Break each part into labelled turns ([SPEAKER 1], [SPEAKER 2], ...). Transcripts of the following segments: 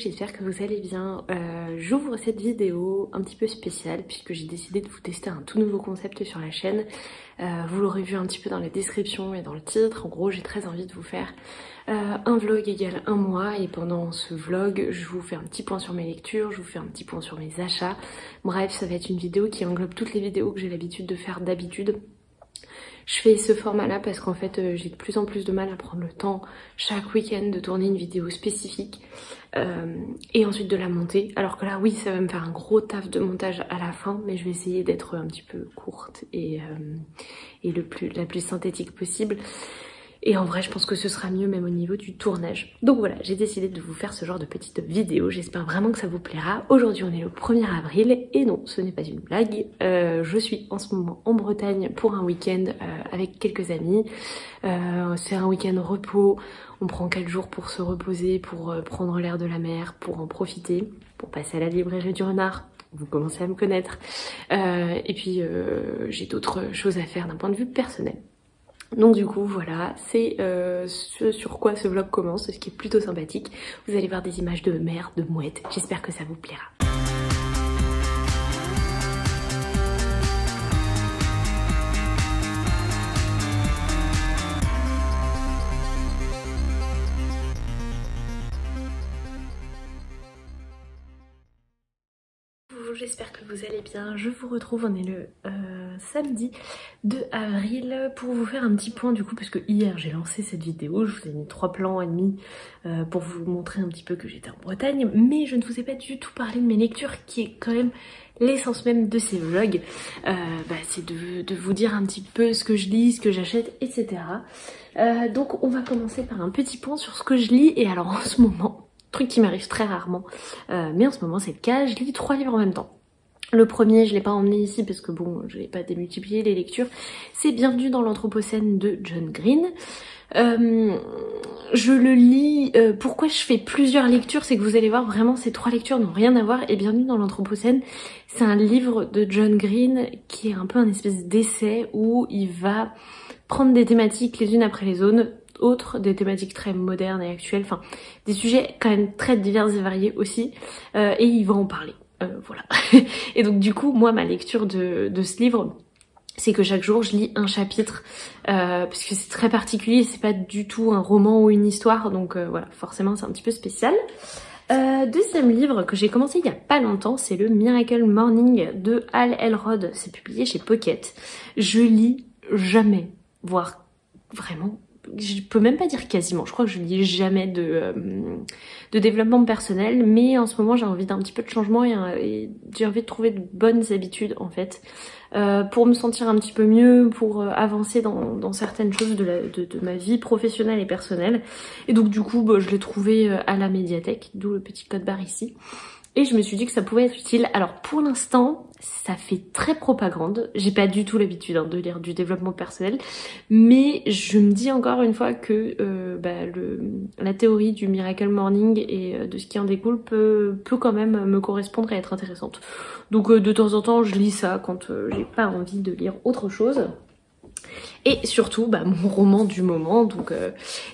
[SPEAKER 1] j'espère que vous allez bien. J'ouvre cette vidéo un petit peu spéciale puisque j'ai décidé de vous tester un tout nouveau concept sur la chaîne. Vous l'aurez vu un petit peu dans la description et dans le titre. En gros, j'ai très envie de vous faire un vlog égal un mois, et pendant ce vlog, je vous fais un petit point sur mes lectures, je vous fais un petit point sur mes achats. Bref, ça va être une vidéo qui englobe toutes les vidéos que j'ai l'habitude de faire d'habitude. Je fais ce format-là parce qu'en fait j'ai de plus en plus de mal à prendre le temps chaque week-end de tourner une vidéo spécifique et ensuite de la monter. Alors que là oui, ça va me faire un gros taf de montage à la fin, mais je vais essayer d'être un petit peu courte et la plus synthétique possible. Et en vrai, je pense que ce sera mieux même au niveau du tournage. Donc voilà, j'ai décidé de vous faire ce genre de petite vidéo. J'espère vraiment que ça vous plaira. Aujourd'hui, on est le 1er avril et non, ce n'est pas une blague. Je suis en ce moment en Bretagne pour un week-end avec quelques amis. C'est un week-end repos. On prend 4 jours pour se reposer, pour prendre l'air de la mer, pour en profiter, pour passer à la librairie du Renard. Vous commencez à me connaître. Et puis, j'ai d'autres choses à faire d'un point de vue personnel. Donc du coup voilà, c'est ce sur quoi ce vlog commence, ce qui est plutôt sympathique. Vous allez voir des images de mer, de mouettes, j'espère que ça vous plaira. J'espère que vous allez bien, je vous retrouve, on est le samedi 2 avril pour vous faire un petit point du coup, parce que hier j'ai lancé cette vidéo, je vous ai mis 3 plans et demi pour vous montrer un petit peu que j'étais en Bretagne, mais je ne vous ai pas du tout parlé de mes lectures qui est quand même l'essence même de ces vlogs. C'est de vous dire un petit peu ce que je lis, ce que j'achète, etc. Donc on va commencer par un petit point sur ce que je lis, et alors en ce moment... Truc qui m'arrive très rarement, mais en ce moment c'est le cas, je lis 3 livres en même temps. Le premier, je l'ai pas emmené ici parce que bon, je n'ai pas démultiplié les lectures, c'est Bienvenue dans l'Anthropocène de John Green. Je le lis, pourquoi je fais plusieurs lectures, c'est que vous allez voir vraiment ces 3 lectures n'ont rien à voir, et Bienvenue dans l'Anthropocène, c'est un livre de John Green qui est un peu un espèce d'essai où il va prendre des thématiques les unes après les autres, des thématiques très modernes et actuelles, enfin des sujets quand même très divers et variés aussi, et il va en parler, voilà. Et donc du coup, moi ma lecture de ce livre, c'est que chaque jour je lis un chapitre, parce que c'est très particulier, c'est pas du tout un roman ou une histoire, donc voilà, forcément c'est un petit peu spécial. Deuxième livre que j'ai commencé il y a pas longtemps, c'est le Miracle Morning de Hal Elrod, c'est publié chez Pocket. Je lis jamais, voire vraiment, je peux même pas dire quasiment, je crois que je lis jamais de développement personnel, mais en ce moment j'ai envie d'un petit peu de changement et j'ai envie de trouver de bonnes habitudes en fait, pour me sentir un petit peu mieux, pour avancer dans certaines choses de ma vie professionnelle et personnelle. Et donc du coup je l'ai trouvé à la médiathèque, d'où le petit code barre ici. Et je me suis dit que ça pouvait être utile. Alors pour l'instant, ça fait très propagande. J'ai pas du tout l'habitude de lire du développement personnel. Mais je me dis encore une fois que la théorie du Miracle Morning et de ce qui en découle peut quand même me correspondre et être intéressante. Donc de temps en temps, je lis ça quand j'ai pas envie de lire autre chose. Et surtout, mon roman du moment, donc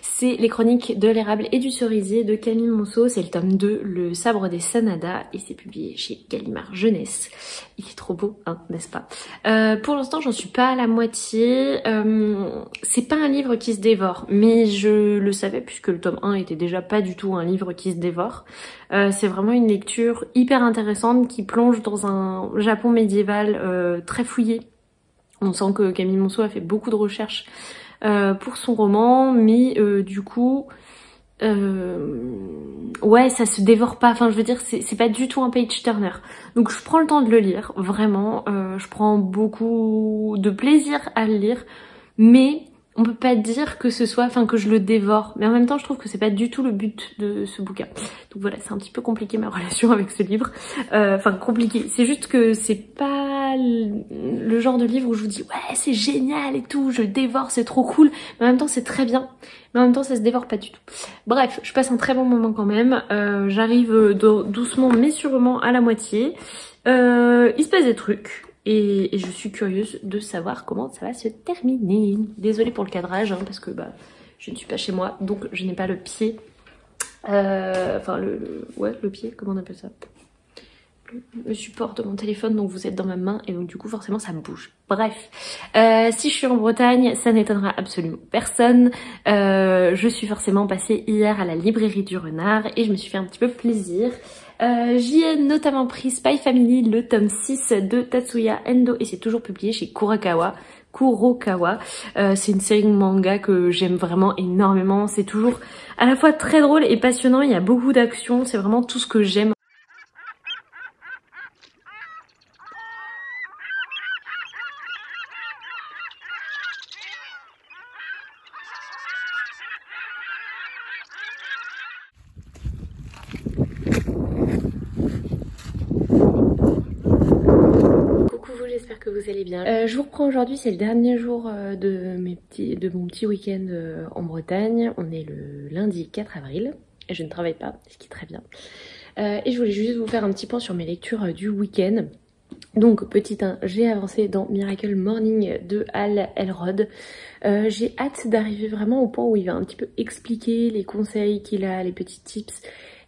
[SPEAKER 1] c'est Les Chroniques de l'érable et du cerisier de Camille Monceau, c'est le tome 2, Le sabre des Sanadas, et c'est publié chez Gallimard Jeunesse. Il est trop beau, hein, n'est-ce pas? Pour l'instant, j'en suis pas à la moitié, c'est pas un livre qui se dévore, mais je le savais puisque le tome 1 était déjà pas du tout un livre qui se dévore. C'est vraiment une lecture hyper intéressante qui plonge dans un Japon médiéval très fouillé. On sent que Camille Monceau a fait beaucoup de recherches pour son roman, mais du coup, ouais, ça se dévore pas. Enfin, je veux dire, c'est pas du tout un page turner. Donc, je prends le temps de le lire, vraiment. Je prends beaucoup de plaisir à le lire, mais on peut pas dire que ce soit, enfin, que je le dévore. Mais en même temps, je trouve que c'est pas du tout le but de ce bouquin. Donc voilà, c'est un petit peu compliqué ma relation avec ce livre. Enfin, compliqué. C'est juste que c'est pas le genre de livre où je vous dis ouais, c'est génial et tout, je le dévore, c'est trop cool. Mais en même temps, c'est très bien. Mais en même temps, ça se dévore pas du tout. Bref, je passe un très bon moment quand même. J'arrive doucement mais sûrement à la moitié. Il se passe des trucs. Et je suis curieuse de savoir comment ça va se terminer. Désolée pour le cadrage, hein, parce que je ne suis pas chez moi, donc je n'ai pas le pied Enfin ouais, le pied, comment on appelle ça, le support de mon téléphone, donc vous êtes dans ma main et donc du coup forcément ça me bouge. Bref, si je suis en Bretagne, ça n'étonnera absolument personne. Je suis forcément passée hier à la librairie du Renard et je me suis fait un petit peu plaisir. J'y ai notamment pris Spy Family, le tome 6 de Tatsuya Endo et c'est toujours publié chez Kurokawa. C'est une série de manga que j'aime vraiment énormément. C'est toujours à la fois très drôle et passionnant, il y a beaucoup d'action, c'est vraiment tout ce que j'aime. J'espère que vous allez bien. Je vous reprends aujourd'hui, c'est le dernier jour de mon petit week-end en Bretagne. On est le lundi 4 avril et je ne travaille pas, ce qui est très bien. Et je voulais juste vous faire un petit point sur mes lectures du week-end. Donc petit 1, j'ai avancé dans Miracle Morning de Hal Elrod. J'ai hâte d'arriver vraiment au point où il va un petit peu expliquer les conseils qu'il a, les petits tips,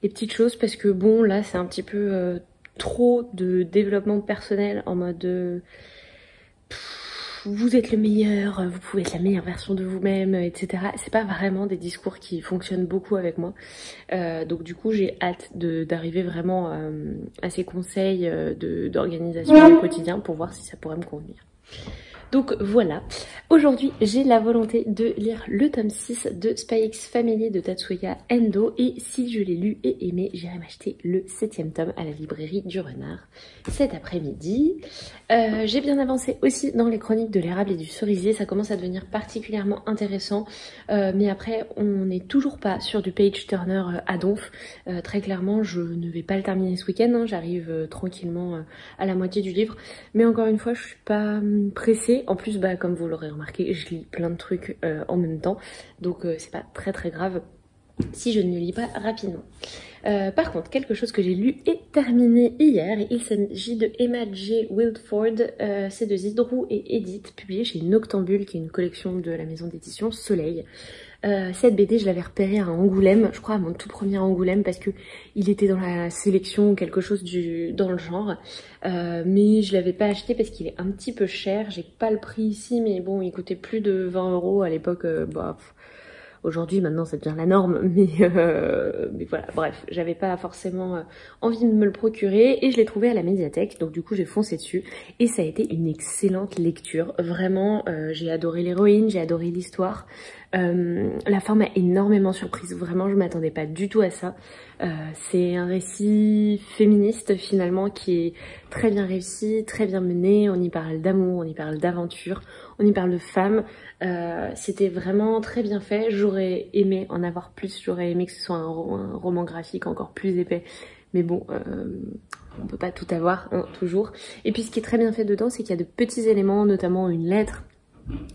[SPEAKER 1] les petites choses, parce que bon là c'est un petit peu trop de développement personnel en mode vous êtes le meilleur, vous pouvez être la meilleure version de vous-même, etc. C'est pas vraiment des discours qui fonctionnent beaucoup avec moi. Donc du coup j'ai hâte d'arriver vraiment à ces conseils d'organisation du quotidien pour voir si ça pourrait me convenir. Donc voilà, aujourd'hui j'ai la volonté de lire le tome 6 de Spy X Family de Tatsuya Endo et si je l'ai lu et aimé, j'irai m'acheter le 7e tome à la librairie du Renard cet après-midi. J'ai bien avancé aussi dans les chroniques de l'érable et du cerisier, ça commence à devenir particulièrement intéressant, mais après on n'est toujours pas sur du page turner à donf. Très clairement je ne vais pas le terminer ce week-end, hein. J'arrive tranquillement à la moitié du livre, mais encore une fois je suis pas pressée. En plus, bah, comme vous l'aurez remarqué, je lis plein de trucs en même temps, donc c'est pas très grave si je ne le lis pas rapidement. Par contre, quelque chose que j'ai lu et terminé hier, il s'agit de Emma J. Wildford, c'est de Zidrou et Edith, publié chez Noctambule, qui est une collection de la maison d'édition Soleil. Cette BD, je l'avais repérée à Angoulême, je crois à mon tout premier Angoulême, parce que il était dans la sélection ou quelque chose dans le genre, mais je l'avais pas acheté parce qu'il est un petit peu cher. J'ai pas le prix ici, mais bon, il coûtait plus de 20 € à l'époque. Aujourd'hui, maintenant, ça devient la norme, mais voilà, bref, j'avais pas forcément envie de me le procurer et je l'ai trouvé à la médiathèque, donc du coup j'ai foncé dessus et ça a été une excellente lecture. Vraiment, j'ai adoré l'héroïne, j'ai adoré l'histoire. La fin m'a énormément surprise, vraiment je m'attendais pas du tout à ça. C'est un récit féministe finalement qui est très bien réussi, très bien mené, on y parle d'amour, on y parle d'aventure, on y parle de femmes, c'était vraiment très bien fait. J'aurais aimé en avoir plus, j'aurais aimé que ce soit un roman graphique encore plus épais, mais bon, on peut pas tout avoir, hein, toujours. Et puis ce qui est très bien fait dedans, c'est qu'il y a de petits éléments, notamment une lettre,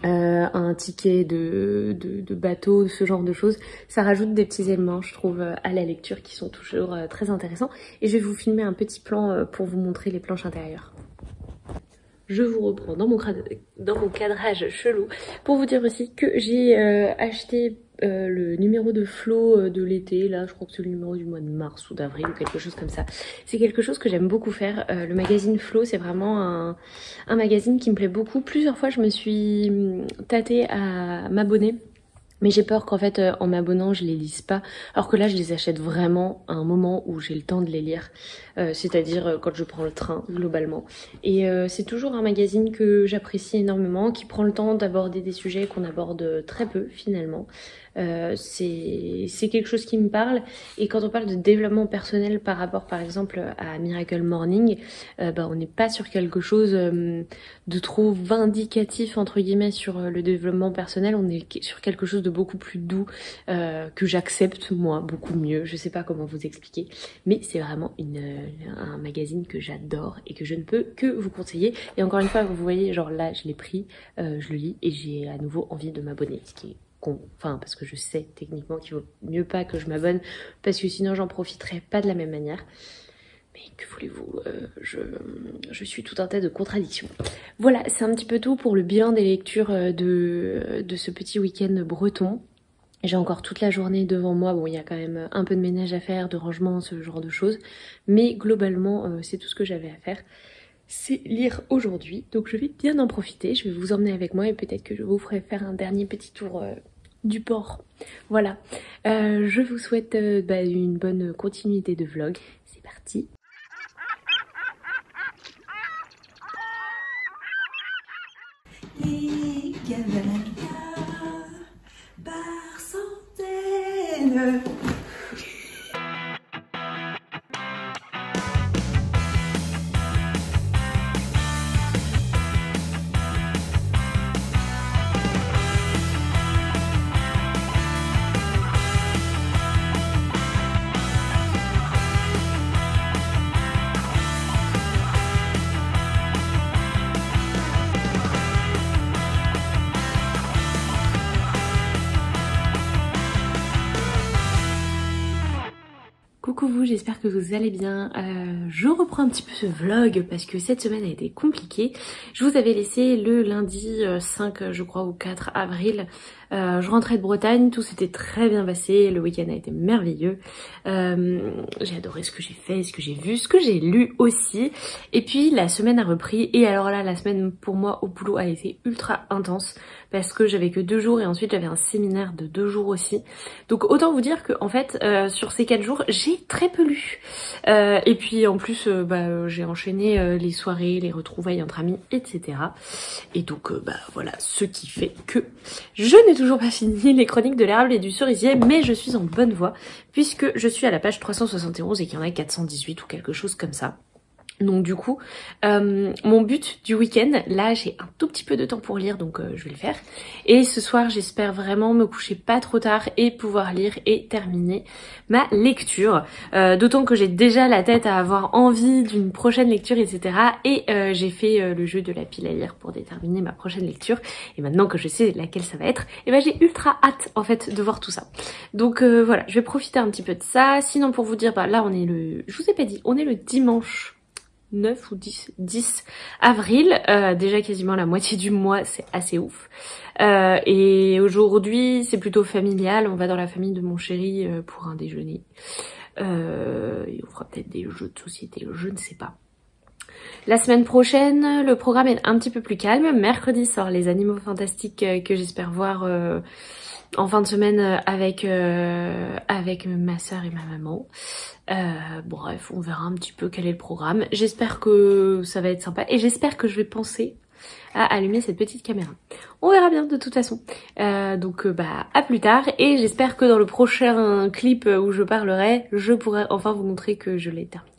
[SPEAKER 1] un ticket de bateau, ce genre de choses. Ça rajoute des petits éléments, je trouve, à la lecture qui sont toujours très intéressants. Et je vais vous filmer un petit plan pour vous montrer les planches intérieures. Je vous reprends dans mon cadrage chelou pour vous dire aussi que j'ai acheté le numéro de Flo de l'été, là je crois que c'est le numéro du mois de mars ou d'avril ou quelque chose comme ça. C'est quelque chose que j'aime beaucoup faire, le magazine Flo c'est vraiment un magazine qui me plaît beaucoup. Plusieurs fois je me suis tâtée à m'abonner, mais j'ai peur qu'en fait en m'abonnant je les lise pas, alors que là je les achète vraiment à un moment où j'ai le temps de les lire, c'est-à-dire quand je prends le train globalement. Et c'est toujours un magazine que j'apprécie énormément, qui prend le temps d'aborder des sujets qu'on aborde très peu finalement. C'est quelque chose qui me parle, et quand on parle de développement personnel par rapport par exemple à Miracle Morning, on n'est pas sur quelque chose de trop vindicatif entre guillemets sur le développement personnel, on est sur quelque chose de beaucoup plus doux, que j'accepte moi beaucoup mieux, je sais pas comment vous expliquer, mais c'est vraiment un magazine que j'adore et que je ne peux que vous conseiller. Et encore une fois vous voyez, genre là je l'ai pris, je le lis et j'ai à nouveau envie de m'abonner, ce qui est parce que je sais techniquement qu'il vaut mieux pas que je m'abonne, parce que sinon j'en profiterai pas de la même manière. Mais que voulez-vous, je suis tout un tas de contradictions. Voilà, c'est un petit peu tout pour le bilan des lectures de ce petit week-end breton. J'ai encore toute la journée devant moi, bon il y a quand même un peu de ménage à faire, de rangement, ce genre de choses, mais globalement c'est tout ce que j'avais à faire, c'est lire aujourd'hui, donc je vais bien en profiter, je vais vous emmener avec moi et peut-être que je vous ferai faire un dernier petit tour du port. Voilà, je vous souhaite une bonne continuité de vlog, c'est parti.
[SPEAKER 2] Les cavalcas par centaines.
[SPEAKER 1] Coucou vous, j'espère que vous allez bien. Je reprends un petit peu ce vlog parce que cette semaine a été compliquée. Je vous avais laissé le lundi 5 je crois ou 4 avril. Je rentrais de Bretagne, tout s'était très bien passé, le week-end a été merveilleux. J'ai adoré ce que j'ai fait, ce que j'ai vu, ce que j'ai lu aussi. Et puis la semaine a repris et alors là la semaine pour moi au boulot a été ultra intense parce que j'avais que 2 jours et ensuite j'avais un séminaire de 2 jours aussi. Donc autant vous dire que en fait sur ces 4 jours j'ai très peu lu. Et puis en plus j'ai enchaîné les soirées, les retrouvailles entre amis, etc. Et donc voilà, ce qui fait que je n'ai toujours pas fini les chroniques de l'érable et du cerisier, mais je suis en bonne voie puisque je suis à la page 371 et qu'il y en a 418 ou quelque chose comme ça. Donc du coup, mon but du week-end, là j'ai un tout petit peu de temps pour lire, donc je vais le faire. Et ce soir j'espère vraiment me coucher pas trop tard et pouvoir lire et terminer ma lecture. D'autant que j'ai déjà la tête à avoir envie d'une prochaine lecture, etc. Et j'ai fait le jeu de la pile à lire pour déterminer ma prochaine lecture. Et maintenant que je sais laquelle ça va être, et j'ai ultra hâte en fait de voir tout ça. Donc voilà, je vais profiter un petit peu de ça. Sinon pour vous dire, là on est le... Je vous ai pas dit, on est le dimanche 9 ou 10 avril, déjà quasiment la moitié du mois, c'est assez ouf. Et aujourd'hui c'est plutôt familial, on va dans la famille de mon chéri pour un déjeuner. Et on fera peut-être des jeux de société, je ne sais pas. La semaine prochaine, le programme est un petit peu plus calme. Mercredi sort Les Animaux Fantastiques que j'espère voir en fin de semaine avec ma soeur et ma maman. Bref, on verra un petit peu quel est le programme. J'espère que ça va être sympa et j'espère que je vais penser à allumer cette petite caméra. On verra bien de toute façon. Donc à plus tard et j'espère que dans le prochain clip où je parlerai, je pourrai enfin vous montrer que je l'ai terminé.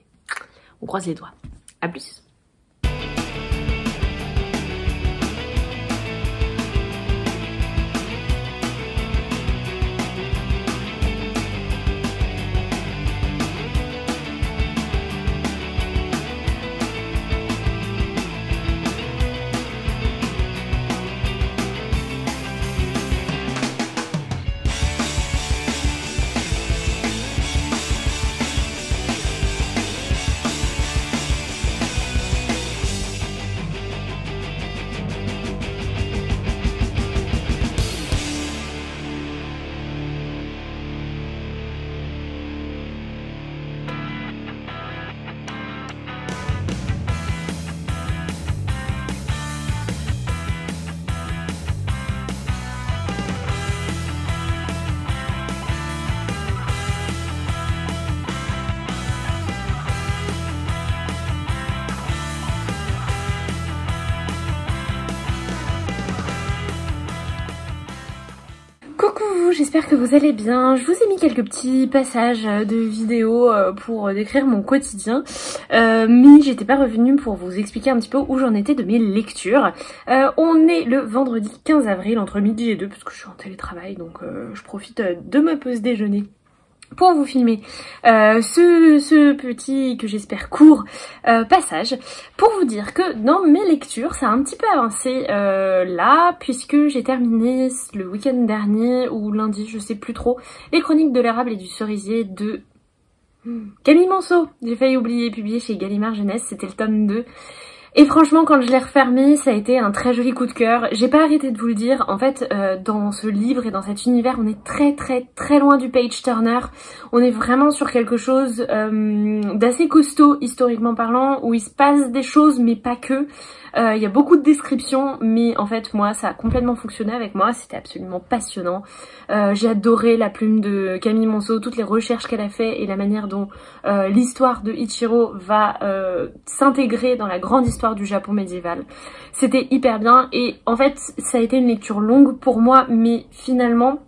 [SPEAKER 1] On croise les doigts. À plus. Coucou, j'espère que vous allez bien. Je vous ai mis quelques petits passages de vidéos pour décrire mon quotidien, mais j'étais pas revenue pour vous expliquer un petit peu où j'en étais de mes lectures. On est le vendredi 15 avril entre midi et 2 parce que je suis en télétravail, donc je profite de ma pause déjeuner pour vous filmer ce petit, que j'espère court, passage, pour vous dire que dans mes lectures, ça a un petit peu avancé là, puisque j'ai terminé le week-end dernier, ou lundi, je sais plus trop, les chroniques de l'érable et du cerisier de Camille Monceau. J'ai failli oublier, publié chez Gallimard Jeunesse, c'était le tome 2. Et franchement, quand je l'ai refermé, ça a été un très joli coup de cœur. J'ai pas arrêté de vous le dire. En fait, dans ce livre et dans cet univers, on est très loin du page turner. On est vraiment sur quelque chose d'assez costaud, historiquement parlant, où il se passe des choses, mais pas que. Il y a beaucoup de descriptions, mais en fait, moi, ça a complètement fonctionné avec moi. C'était absolument passionnant. J'ai adoré la plume de Camille Monceau, toutes les recherches qu'elle a fait et la manière dont l'histoire de Ichiro va s'intégrer dans la grande histoire du Japon médiéval. C'était hyper bien et en fait, ça a été une lecture longue pour moi, mais finalement,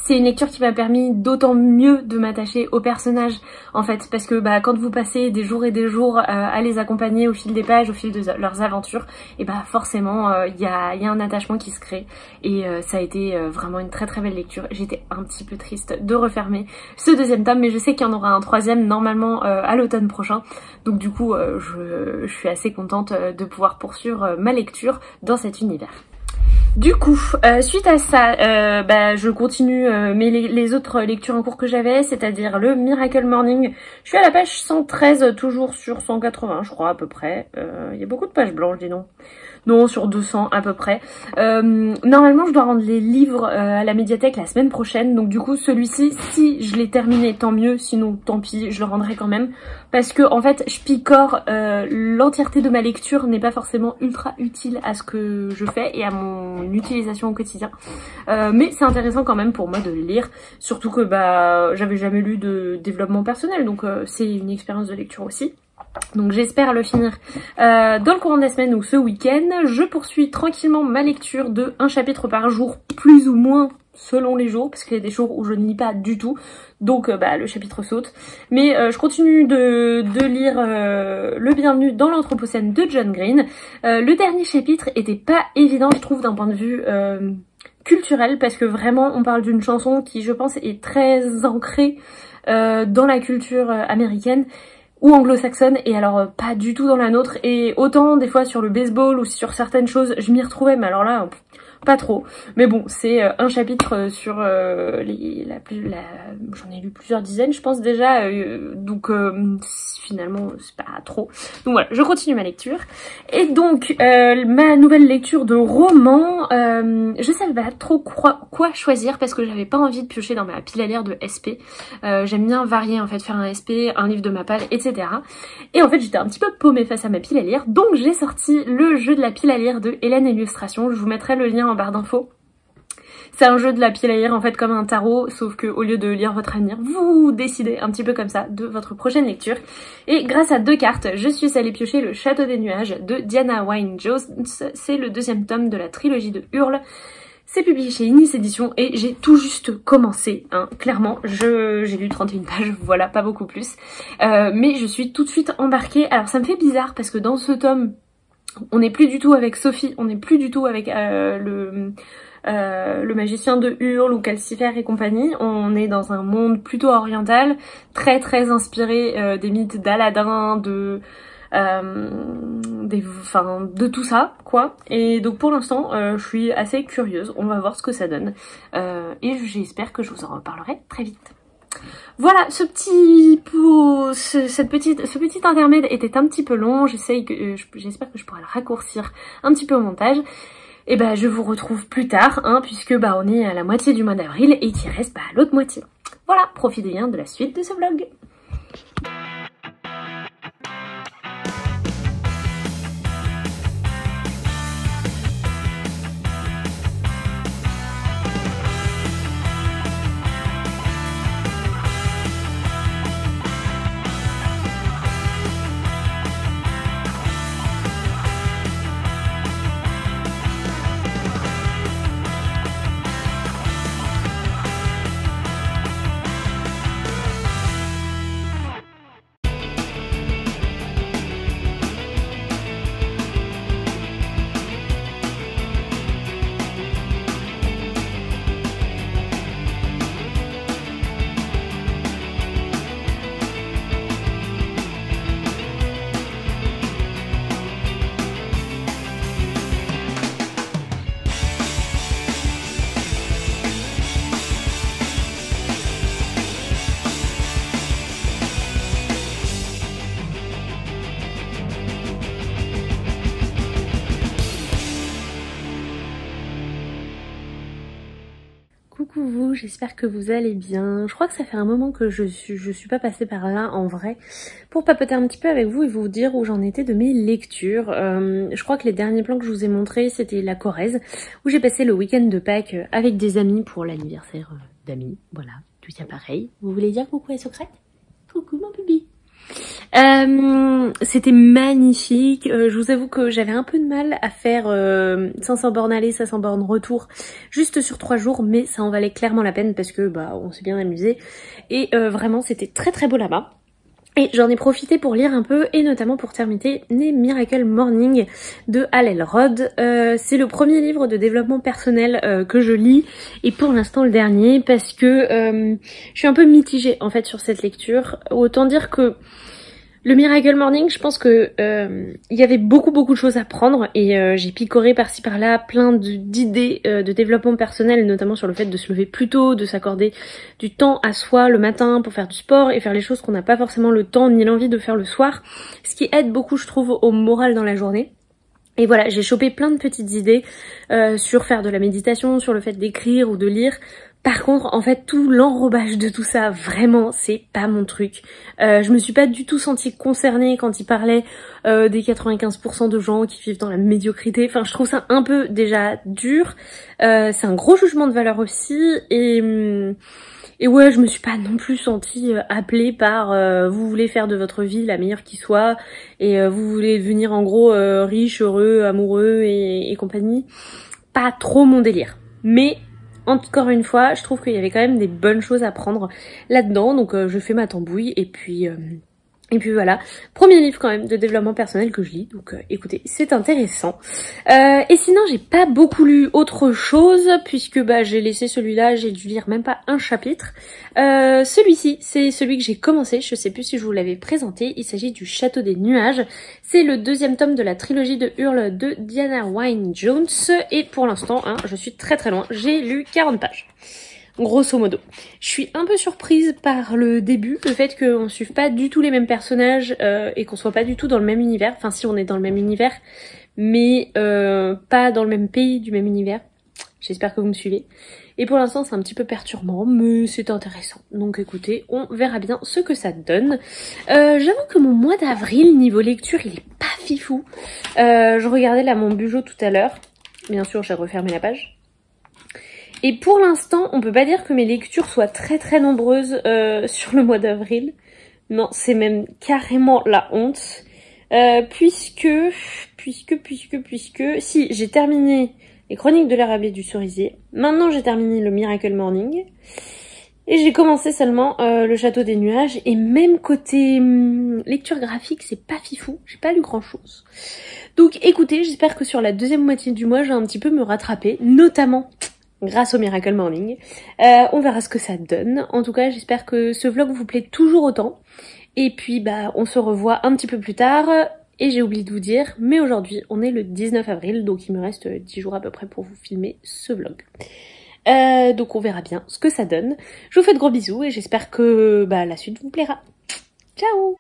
[SPEAKER 1] c'est une lecture qui m'a permis d'autant mieux de m'attacher aux personnages en fait, parce que quand vous passez des jours et des jours à les accompagner au fil des pages, au fil de leurs aventures, et forcément il y a un attachement qui se crée et ça a été vraiment une très belle lecture. J'étais un petit peu triste de refermer ce deuxième tome, mais je sais qu'il y en aura un troisième normalement à l'automne prochain, donc du coup je suis assez contente de pouvoir poursuivre ma lecture dans cet univers. Du coup, suite à ça, je continue les autres lectures en cours que j'avais, c'est-à-dire le Miracle Morning. Je suis à la page 113, toujours sur 180, je crois, à peu près. Il y a beaucoup de pages blanches, dis donc. Non, sur 200 à peu près. Normalement, je dois rendre les livres à la médiathèque la semaine prochaine. Donc du coup, celui-ci, si je l'ai terminé, tant mieux. Sinon, tant pis, je le rendrai quand même. Parce que en fait, je picore. L'entièreté de ma lecture n'est pas forcément ultra utile à ce que je fais et à mon utilisation au quotidien. Mais c'est intéressant quand même pour moi de le lire. Surtout que j'avais jamais lu de développement personnel. Donc c'est une expérience de lecture aussi. Donc j'espère le finir dans le courant de la semaine ou ce week-end. Je poursuis tranquillement ma lecture de un chapitre par jour, plus ou moins selon les jours, parce qu'il y a des jours où je ne lis pas du tout, donc le chapitre saute. Mais je continue de lire Le Bienvenu dans l'Anthropocène de John Green. Le dernier chapitre était pas évident, je trouve, d'un point de vue culturel, parce que vraiment on parle d'une chanson qui, je pense, est très ancrée dans la culture américaine ou anglo-saxonne, et alors pas du tout dans la nôtre. Et autant des fois sur le baseball ou sur certaines choses je m'y retrouvais, mais alors là pas trop. Mais bon, c'est un chapitre sur j'en ai lu plusieurs dizaines je pense déjà, donc finalement c'est pas trop. Donc voilà, je continue ma lecture. Et donc ma nouvelle lecture de roman, je savais pas trop quoi choisir, parce que j'avais pas envie de piocher dans ma pile à lire de SP. J'aime bien varier en fait, faire un SP, un livre de ma palle, etc. Et en fait j'étais un petit peu paumée face à ma pile à lire, donc j'ai sorti le jeu de la pile à lire de Hélène Illustration. Je vous mettrai le lien en barre d'infos. C'est un jeu de la pile à lire en fait, comme un tarot, sauf que au lieu de lire votre avenir, vous décidez un petit peu comme ça de votre prochaine lecture. Et grâce à 2 cartes, je suis allée piocher Le Château des Nuages de Diana Wynne Jones. C'est le 2e tome de la trilogie de Hurle. C'est publié chez Inis Éditions et j'ai tout juste commencé, hein. Clairement, j'ai lu 31 pages, voilà, pas beaucoup plus. Mais je suis tout de suite embarquée. Alors ça me fait bizarre parce que dans ce tome, on n'est plus du tout avec Sophie, on n'est plus du tout avec le magicien de Hurle ou Calcifer et compagnie. On est dans un monde plutôt oriental, très inspiré des mythes d'Aladin, de tout ça quoi. Et donc pour l'instant je suis assez curieuse, on va voir ce que ça donne et j'espère que je vous en reparlerai très vite. Voilà, ce petit intermède était un petit peu long, j'espère que je pourrai le raccourcir un petit peu au montage. Et je vous retrouve plus tard, hein, puisque on est à la moitié du mois d'avril et qu'il reste l'autre moitié. Voilà, profitez bien de la suite de ce vlog. vous, j'espère que vous allez bien. Je crois que ça fait un moment que je suis pas passée par là en vrai pour papoter un petit peu avec vous et vous dire où j'en étais de mes lectures. Je crois que les derniers plans que je vous ai montrés c'était la Corrèze où j'ai passé le week-end de Pâques avec des amis pour l'anniversaire d'amis. Voilà, tout ça pareil. Vous voulez dire coucou à Socrate? Coucou mon bébé. C'était magnifique. Je vous avoue que j'avais un peu de mal à faire 500 bornes aller, 500 bornes retour juste sur 3 jours, mais ça en valait clairement la peine parce que bah on s'est bien amusé et vraiment c'était très très beau là-bas. Et j'en ai profité pour lire un peu et notamment pour terminer Miracle Morning de Hal Elrod. C'est le premier livre de développement personnel que je lis et pour l'instant le dernier parce que je suis un peu mitigée en fait sur cette lecture. Autant dire que le Miracle Morning, je pense que il y avait beaucoup de choses à prendre et j'ai picoré par-ci par-là plein d'idées de développement personnel, notamment sur le fait de se lever plus tôt, de s'accorder du temps à soi le matin pour faire du sport et faire les choses qu'on n'a pas forcément le temps ni l'envie de faire le soir, ce qui aide beaucoup je trouve au moral dans la journée. Et voilà, j'ai chopé plein de petites idées sur faire de la méditation, sur le fait d'écrire ou de lire. Par contre, en fait, tout l'enrobage de tout ça, vraiment, c'est pas mon truc. Je me suis pas du tout sentie concernée quand il parlait des 95% de gens qui vivent dans la médiocrité. Enfin, je trouve ça un peu déjà dur. C'est un gros jugement de valeur aussi. Et ouais, je me suis pas non plus sentie appelée par vous voulez faire de votre vie la meilleure qui soit et vous voulez devenir en gros riche, heureux, amoureux et compagnie. Pas trop mon délire. Mais encore une fois, je trouve qu'il y avait quand même des bonnes choses à prendre là-dedans, donc je fais ma tambouille et puis voilà, premier livre quand même de développement personnel que je lis, donc écoutez, c'est intéressant. Et sinon, j'ai pas beaucoup lu autre chose, puisque bah j'ai laissé celui-là, j'ai dû lire même pas un chapitre. Celui-ci, c'est celui que j'ai commencé, je sais plus si je vous l'avais présenté, il s'agit du Château des Nuages. C'est le deuxième tome de la trilogie de Hurle de Diana Wynne Jones, et pour l'instant, hein, je suis très loin, j'ai lu 40 pages. Grosso modo. Je suis un peu surprise par le début, le fait qu'on suive pas du tout les mêmes personnages et qu'on soit pas du tout dans le même univers. Enfin si on est dans le même univers, mais pas dans le même pays du même univers. J'espère que vous me suivez. Et pour l'instant c'est un petit peu perturbant, mais c'est intéressant. Donc écoutez, on verra bien ce que ça donne. J'avoue que mon mois d'avril, niveau lecture, il est pas fifou. Je regardais là mon Bugeot tout à l'heure. Bien sûr j'ai refermé la page. Et pour l'instant, on peut pas dire que mes lectures soient très nombreuses sur le mois d'avril. Non, c'est même carrément la honte. Puisque, si, j'ai terminé les Chroniques de l'érable et du cerisier. Maintenant, j'ai terminé le Miracle Morning. Et j'ai commencé seulement le Château des Nuages. Et même côté lecture graphique, c'est pas fifou. J'ai pas lu grand chose. Donc écoutez, j'espère que sur la deuxième moitié du mois, je vais un petit peu me rattraper. Notamment grâce au Miracle Morning. On verra ce que ça donne. En tout cas, j'espère que ce vlog vous plaît toujours autant. Et puis, bah, on se revoit un petit peu plus tard. Et j'ai oublié de vous dire, mais aujourd'hui, on est le 19 avril, donc il me reste 10 jours à peu près pour vous filmer ce vlog. Donc on verra bien ce que ça donne. Je vous fais de gros bisous et j'espère que bah, la suite vous plaira. Ciao!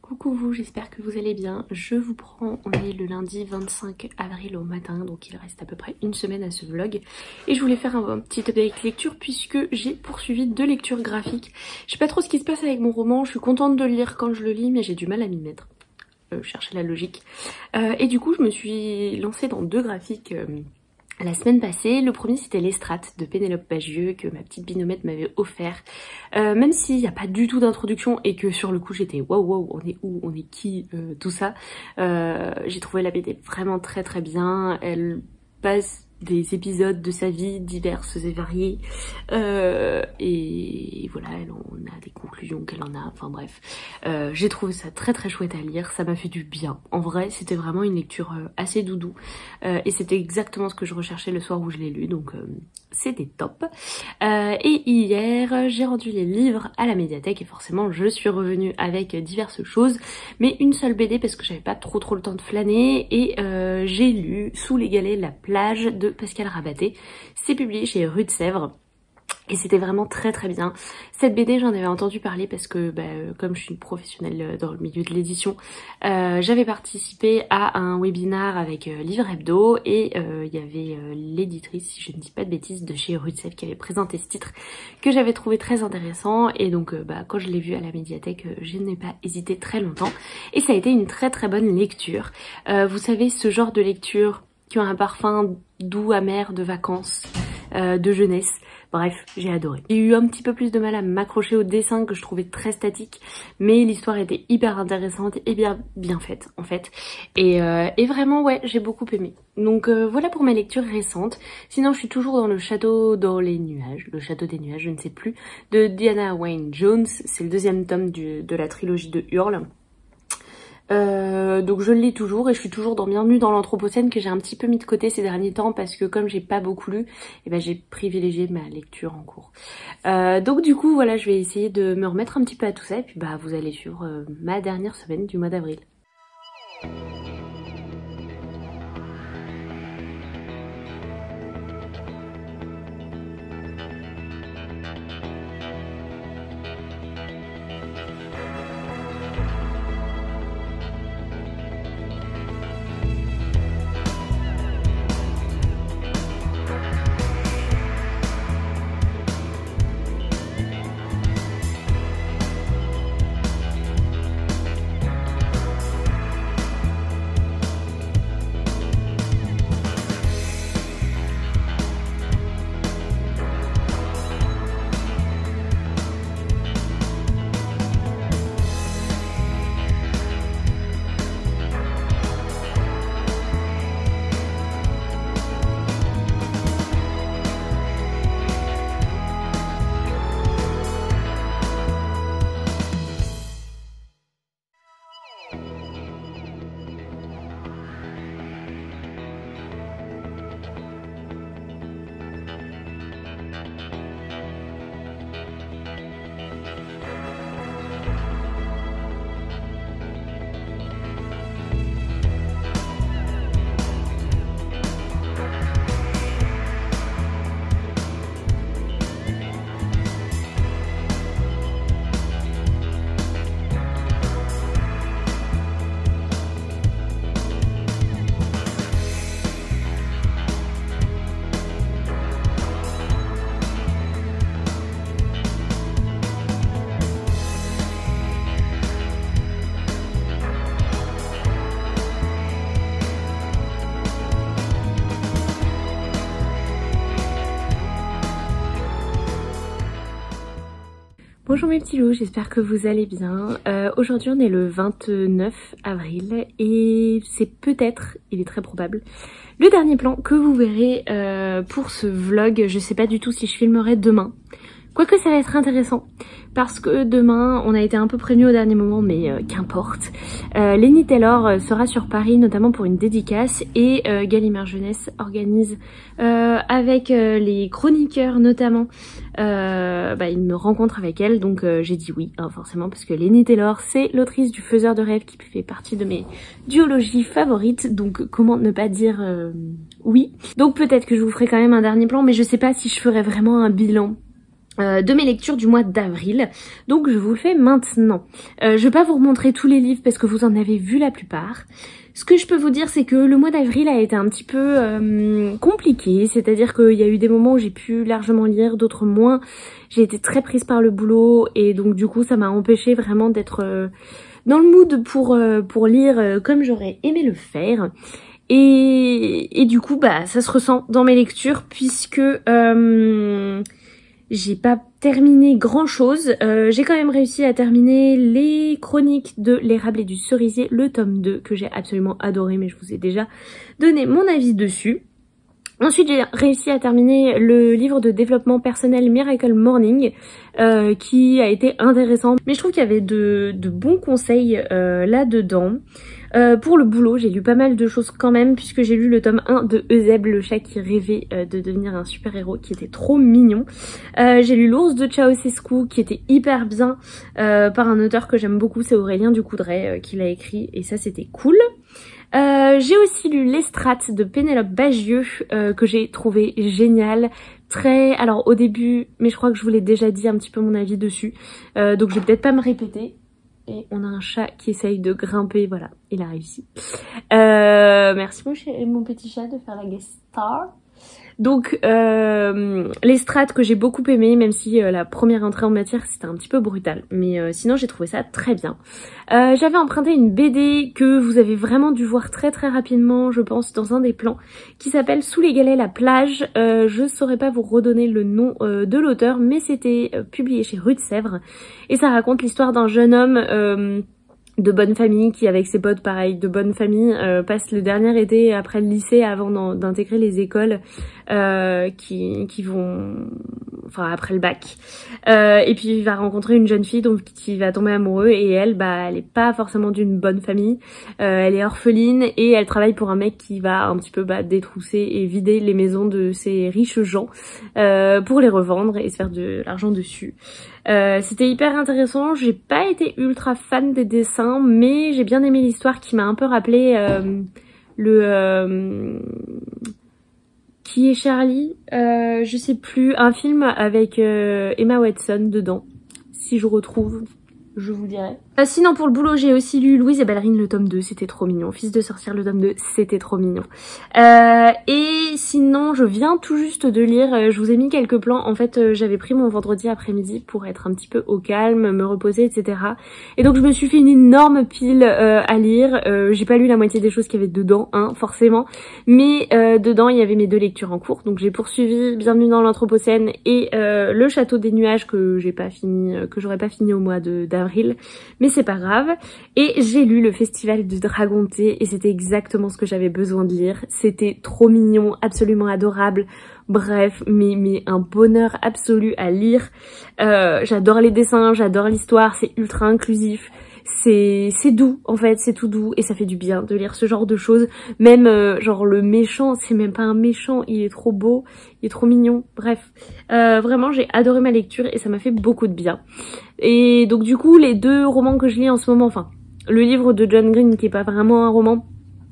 [SPEAKER 1] Coucou vous, j'espère que vous allez bien. Je vous prends, on est le lundi 25 avril au matin, donc il reste à peu près une semaine à ce vlog. Et je voulais faire un petit update lecture puisque j'ai poursuivi 2 lectures graphiques. Je sais pas trop ce qui se passe avec mon roman, je suis contente de le lire quand je le lis, mais j'ai du mal à m'y mettre. Chercher la logique. Et du coup, je me suis lancée dans 2 graphiques la semaine passée. Le premier c'était l'Estrate de Pénélope Bagieux que ma petite binomètre m'avait offert. Même s'il n'y a pas du tout d'introduction et que sur le coup j'étais waouh, on est où, on est qui, tout ça. J'ai trouvé la BD vraiment très bien. Elle passe des épisodes de sa vie diverses et variées, et voilà, on a des conclusions qu'elle en a, enfin bref. J'ai trouvé ça très très chouette à lire, ça m'a fait du bien. En vrai, c'était vraiment une lecture assez doudou, et c'était exactement ce que je recherchais le soir où je l'ai lu, donc c'était top. Et hier, j'ai rendu les livres à la médiathèque et forcément je suis revenue avec diverses choses, mais une seule BD parce que j'avais pas trop le temps de flâner, et j'ai lu Sous les galets la plage de Pascal Rabaté. C'est publié chez Rue de Sèvres. Et c'était vraiment très très bien. Cette BD, j'en avais entendu parler parce que comme je suis une professionnelle dans le milieu de l'édition, j'avais participé à un webinar avec Livre Hebdo, et il y avait l'éditrice, si je ne dis pas de bêtises, de chez Rue de Sèvres qui avait présenté ce titre que j'avais trouvé très intéressant, et donc quand je l'ai vu à la médiathèque, je n'ai pas hésité très longtemps et ça a été une très très bonne lecture. Vous savez, ce genre de lecture qui ont un parfum doux, amer, de vacances, de jeunesse. Bref, j'ai adoré. J'ai eu un petit peu plus de mal à m'accrocher au dessin que je trouvais très statique, mais l'histoire était hyper intéressante et bien faite en fait. Et vraiment ouais, j'ai beaucoup aimé. Donc voilà pour mes lectures récentes. Sinon je suis toujours dans le château dans les nuages, le château des nuages, je ne sais plus, de Diana Wynne Jones. C'est le deuxième tome de la trilogie de Hurle. Donc je le lis toujours et je suis toujours dans Bienvenue dans l'Anthropocène, que j'ai un petit peu mis de côté ces derniers temps parce que comme j'ai pas beaucoup lu, j'ai privilégié ma lecture en cours. Donc du coup voilà, je vais essayer de me remettre un petit peu à tout ça, et puis vous allez suivre ma dernière semaine du mois d'avril. Bonjour mes petits loups, j'espère que vous allez bien. Aujourd'hui on est le 29 avril et c'est peut-être, il est très probable, le dernier plan que vous verrez pour ce vlog. Je sais pas du tout si je filmerai demain. Quoique ça va être intéressant parce que demain on a été un peu prévenu au dernier moment, mais qu'importe. Lenny Taylor sera sur Paris notamment pour une dédicace, et Gallimard Jeunesse organise avec les chroniqueurs notamment une me rencontre avec elle, donc j'ai dit oui forcément parce que Lenny Taylor c'est l'autrice du Faiseur de rêves qui fait partie de mes duologies favorites, donc comment ne pas dire oui. Donc peut-être que je vous ferai quand même un dernier plan, mais je sais pas si je ferai vraiment un bilan de mes lectures du mois d'avril, donc je vous le fais maintenant. Je vais pas vous remontrer tous les livres parce que vous en avez vu la plupart. Ce que je peux vous dire, c'est que le mois d'avril a été un petit peu compliqué, c'est-à-dire qu'il y a eu des moments où j'ai pu largement lire, d'autres moins. J'ai été très prise par le boulot et donc du coup ça m'a empêché vraiment d'être dans le mood pour lire comme j'aurais aimé le faire. Et du coup ça se ressent dans mes lectures puisque j'ai pas terminé grand chose. J'ai quand même réussi à terminer les chroniques de l'érable et du cerisier, le tome 2, que j'ai absolument adoré, mais je vous ai déjà donné mon avis dessus. Ensuite, j'ai réussi à terminer le livre de développement personnel Miracle Morning, qui a été intéressant. Mais je trouve qu'il y avait de bons conseils là-dedans. Pour le boulot, j'ai lu pas mal de choses quand même, puisque j'ai lu le tome 1 de Euseb, le chat qui rêvait de devenir un super-héros, qui était trop mignon. J'ai lu L'ours de Ceausescu, qui était hyper bien, par un auteur que j'aime beaucoup, c'est Aurélien Ducoudray qui l'a écrit, et ça c'était cool. J'ai aussi lu L'Estrate de Pénélope Bagieux, que j'ai trouvé génial. Alors au début, mais je crois que je vous l'ai déjà dit un petit peu mon avis dessus, donc je vais peut-être pas me répéter. Et on a un chat qui essaye de grimper, voilà, il a réussi. Merci mon petit chat de faire la guest star. Donc L'Estrate que j'ai beaucoup aimé, même si la première entrée en matière c'était un petit peu brutal, mais sinon j'ai trouvé ça très bien. J'avais emprunté une BD que vous avez vraiment dû voir très rapidement, je pense, dans un des plans, qui s'appelle Sous les galets la plage. Je saurais pas vous redonner le nom de l'auteur, mais c'était publié chez Rue de Sèvres, et ça raconte l'histoire d'un jeune homme de bonne famille qui, avec ses potes pareil de bonne famille, passe le dernier été après le lycée avant d'intégrer les écoles qui vont, enfin après le bac, et puis il va rencontrer une jeune fille donc qui va tomber amoureux, et elle est pas forcément d'une bonne famille, elle est orpheline et elle travaille pour un mec qui va un petit peu détrousser et vider les maisons de ces riches gens pour les revendre et se faire de l'argent dessus. C'était hyper intéressant, j'ai pas été ultra fan des dessins, mais j'ai bien aimé l'histoire qui m'a un peu rappelé Qui est Charlie, je sais plus, un film avec Emma Watson dedans. Si je retrouve, je vous dirai. Sinon pour le boulot, j'ai aussi lu Louise et Ballerine le tome 2, c'était trop mignon. Fils de sorcière le tome 2, c'était trop mignon. Et sinon, je viens tout juste de lire, je vous ai mis quelques plans. En fait, j'avais pris mon vendredi après-midi pour être un petit peu au calme, me reposer, etc. Et donc je me suis fait une énorme pile à lire. J'ai pas lu la moitié des choses qu'il y avait dedans, hein, forcément. Mais dedans, il y avait mes 2 lectures en cours. Donc j'ai poursuivi Bienvenue dans l'Anthropocène et Le Château des Nuages que j'ai pas fini, que j'aurais pas fini au mois d'avril. Mais c'est pas grave. Et j'ai lu Le Festival du Dragon Thé et c'était exactement ce que j'avais besoin de lire. C'était trop mignon, absolument adorable. Bref, mais un bonheur absolu à lire. J'adore les dessins, j'adore l'histoire, c'est ultra inclusif. C'est doux, en fait, c'est tout doux et ça fait du bien de lire ce genre de choses. Même genre le méchant, c'est même pas un méchant, il est trop beau, il est trop mignon. Bref, vraiment j'ai adoré ma lecture et ça m'a fait beaucoup de bien. Et donc du coup les 2 romans que je lis en ce moment, enfin le livre de John Green qui est pas vraiment un roman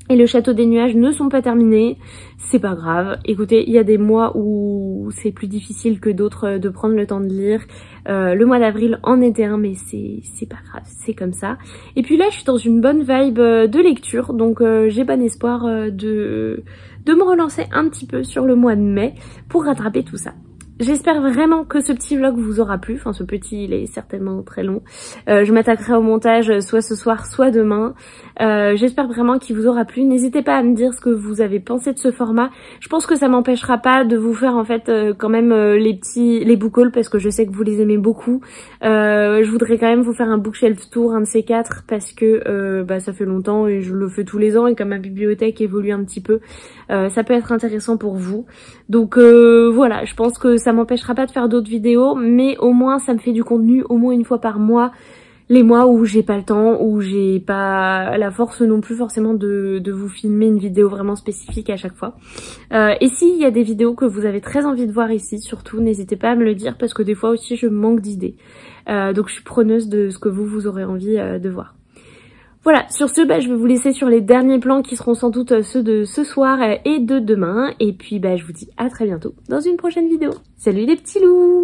[SPEAKER 1] et Le Château des Nuages ne sont pas terminés, c'est pas grave. Écoutez, il y a des mois où c'est plus difficile que d'autres de prendre le temps de lire. Le mois d'avril en était un, mais c'est pas grave, c'est comme ça. Et puis là, je suis dans une bonne vibe de lecture, donc j'ai bon espoir de me relancer un petit peu sur le mois de mai pour rattraper tout ça. J'espère vraiment que ce petit vlog vous aura plu, enfin ce petit il est certainement très long. Je m'attaquerai au montage soit ce soir soit demain. J'espère vraiment qu'il vous aura plu. N'hésitez pas à me dire ce que vous avez pensé de ce format. Je pense que ça m'empêchera pas de vous faire en fait quand même les book hauls parce que je sais que vous les aimez beaucoup. Je voudrais quand même vous faire un bookshelf tour, un de ces 4 parce que ça fait longtemps et je le fais tous les ans et comme ma bibliothèque évolue un petit peu, ça peut être intéressant pour vous. Donc voilà, je pense que ça m'empêchera pas de faire d'autres vidéos, mais au moins ça me fait du contenu au moins une fois par mois, les mois où j'ai pas le temps, où j'ai pas la force non plus forcément de vous filmer une vidéo vraiment spécifique à chaque fois. Et s'il y a des vidéos que vous avez très envie de voir ici, surtout n'hésitez pas à me le dire parce que des fois aussi je manque d'idées. Donc je suis preneuse de ce que vous aurez envie de voir. Voilà, sur ce, je vais vous laisser sur les derniers plans qui seront sans doute ceux de ce soir et de demain. Et puis, je vous dis à très bientôt dans une prochaine vidéo. Salut les petits loups!